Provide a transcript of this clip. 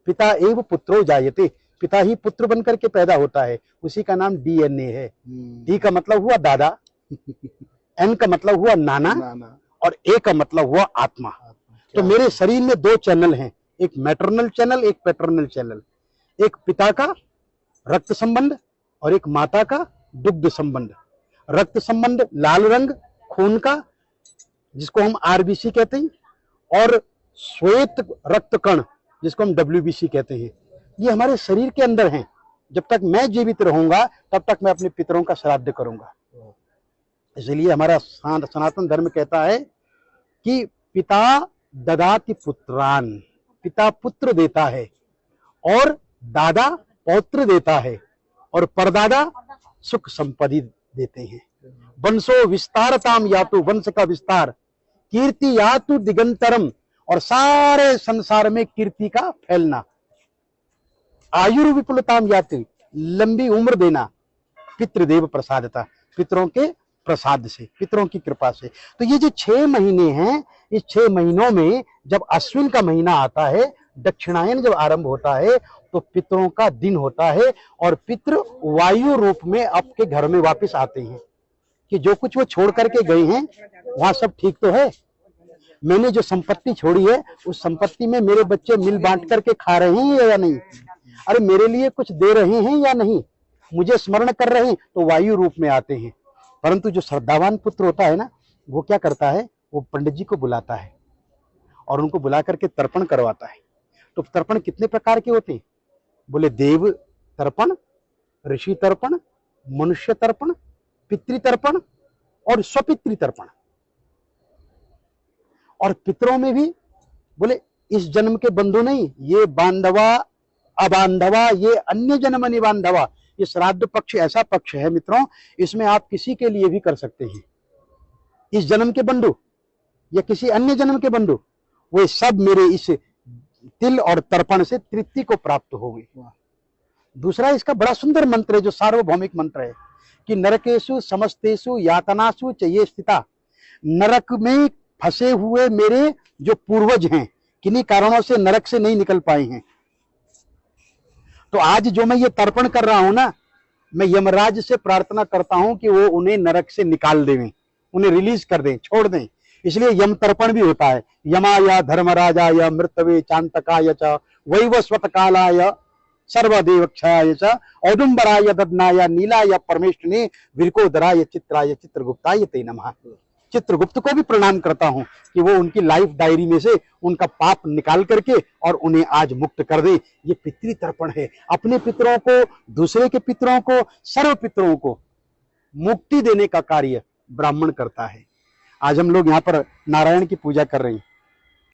पिता एव पुत्रो जायते, पिता ही पुत्र बनकर के पैदा होता है, उसी का नाम डीएनए है। डी का मतलब हुआ दादा, एन का मतलब हुआ नाना, और ए का मतलब हुआ आत्मा। तो मेरे शरीर में दो चैनल हैं, एक मैटरनल चैनल, एक पैटर्नल चैनल। एक पिता का रक्त संबंध और एक माता का दुग्ध संबंध। रक्त संबंध लाल रंग खून का, जिसको हम आरबीसी कहते हैं, और श्वेत रक्त कण, जिसको हम डब्ल्यूबीसी कहते हैं, ये हमारे शरीर के अंदर हैं। जब तक मैं जीवित रहूंगा तब तक मैं अपने पितरों का श्राद्ध करूंगा। इसलिए हमारा सनातन धर्म कहता है कि पिता ददाति पुत्रान, पिता पुत्र देता है और दादा पौत्र देता है और परदादा सुख संपत्ति देते हैं। वंशो विस्तारताम यातु, वंश का विस्तार, कीर्ति यातु दिगंतरम, और सारे संसार में कीर्ति का फैलना, आयुर्विपुलताम यातु, लंबी उम्र देना, पितृदेव प्रसादता, पितरों के प्रसाद से, पितरों की कृपा से। तो ये जो 6 महीने हैं, इस 6 महीनों में जब अश्विन का महीना आता है, दक्षिणायन जब आरंभ होता है, तो पितरों का दिन होता है और पितृ वायु रूप में आपके घर में वापस आते हैं कि जो कुछ वो छोड़ करके गए हैं वहां सब ठीक तो है। मैंने जो संपत्ति छोड़ी है उस संपत्ति में मेरे बच्चे मिल बांट करके खा रहे हैं या नहीं, अरे मेरे लिए कुछ दे रहे हैं या नहीं, मुझे स्मरण कर रहे हैं, तो वायु रूप में आते हैं। परंतु जो श्रद्धावान पुत्र होता है ना, वो क्या करता है, वो पंडित जी को बुलाता है और उनको बुला करके तर्पण करवाता है। तो तर्पण कितने प्रकार के होते हैं? बोले देव तर्पण, ऋषि तर्पण, मनुष्य तर्पण, पितृ तर्पण और स्वपितृ तर्पण। और पितरों में भी बोले इस जन्म के बंधु नहीं, ये बांधवा अबांधवा, ये अन्य जन्म निबांधवा। ये श्राद्ध पक्ष ऐसा पक्ष है मित्रों, इसमें आप किसी के लिए भी कर सकते हैं। इस जन्म के बंधु या किसी अन्य जन्म के बंधु, वे सब मेरे इस तिल और तर्पण से तृप्ति को प्राप्त होंगे। दूसरा इसका बड़ा सुंदर मंत्र है जो सार्वभौमिक मंत्र है कि नरकेशु समस्तेषु यातनासु च ये स्थिता, नरक में फंसे हुए मेरे जो पूर्वज हैं, किन्हीं कारणों से नरक से नहीं निकल पाए हैं, तो आज जो मैं ये तर्पण कर रहा हूं ना, मैं यमराज से प्रार्थना करता हूं कि वो उन्हें नरक से निकाल दें, उन्हें रिलीज कर दें, छोड़ दें। इसलिए यम तर्पण भी होता है। यमाय धर्मराजाय मृतवे चांतकाय च वैवस्वत कालाय सर्वदेवक्षाय च औदुंबराय ददनाय नीलाय परमेष्ठिने विरकोदराय चित्राय चित्रगुप्ताय ते नमः। चित्रगुप्त को भी प्रणाम करता हूं कि वो उनकी लाइफ डायरी में से उनका पाप निकाल करके और उन्हें आज मुक्त कर दे। ये पितृ तर्पण है। अपने पितरों को, दूसरे के पितरों को, सर्व पितरों को मुक्ति देने का कार्य ब्राह्मण करता है। आज हम लोग यहाँ पर नारायण की पूजा कर रहे हैं।